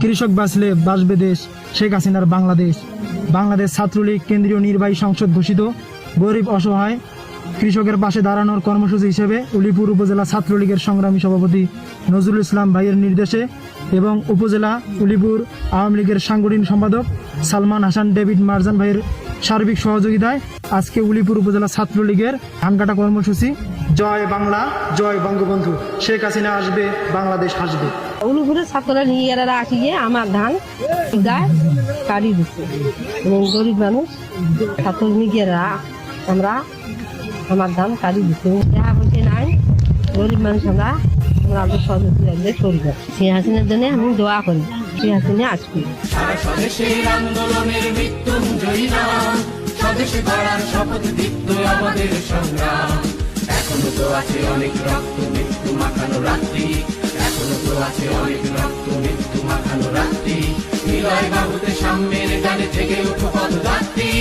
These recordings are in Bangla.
কৃষক বাঁচলে বাঁচবে দেশ, শেখ হাসিনার বাংলাদেশ। বাংলাদেশ ছাত্রলীগ কেন্দ্রীয় নির্বাহী সংসদ ঘোষিত গরিব অসহায় কৃষকের পাশে দাঁড়ানোর কর্মসূচি হিসেবে উলিপুর উপজেলা ছাত্রলীগের সংগ্রামী সভাপতি নজরুল ইসলাম ভাইয়ের নির্দেশে এবং উপজেলা উলিপুর আওয়ামী লীগের সাংগঠনিক সম্পাদক সালমান হাসান ডেভিড মারজান ভাইয়ের সার্বিক সহযোগিতায় আজকে উলিপুর উপজেলা ছাত্রলীগের ধান কাটা কর্মসূচি। জয় বাংলা, জয় বঙ্গবন্ধু, শেখ হাসিনা আসবে, বাংলাদেশ আসবে। উলিপুরের ছাত্ররা নিয়ে আসিয়ে আমার ধান গায়ে কাটি দিচ্ছে এবং গরিব মানুষ ছাত্র নিজেরা আমরা আমার ধান কাটি দিচ্ছে। দেখা বলছে নাই গরিব মানুষ আমরা আমাদের সদস্যদের করি। শেখ হাসিনার জন্য আমি দোয়া করি, শেখ হাসিনা আসবে। স্বদেশের আন্দোলনের মৃত্যুঞ্জয়ী নাম, স্বদেশে গড়ার শপথ দীপ্ত আমাদের সংগ্রাম। এখনো তো আছে অনেক রক্ত মৃত্যু মাখানো রাত্রি, এখনো তো আছে অনেক রক্ত মৃত্যু মাখানো রাত্রি। হৃদয় বাহুতে সাম্যের গানে জেগে ওঠো পথযাত্রী,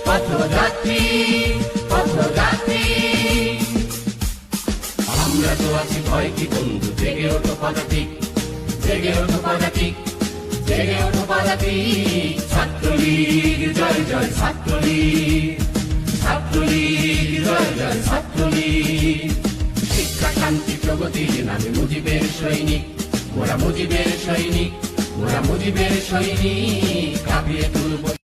পথযাত্রী, পথযাত্রী। আমরা তো আছি ভয় কি বন্ধু, জেগে ওঠো পদাতিক, জেগে ওঠো পদাতিক, জেগে ওঠো পদাতিক। ছাত্রলীগ জয় জয় ছাত্রলীগ, ছাত্রলীগ জয় জয় ছাত্রলীগ। শিক্ষা শান্তি প্রগতির নামে মুজিবের সৈনিক, মোরা মুজিবের সৈনিক, মোরা মুজিবের সৈনিক। কাঁপিয়ে তুলব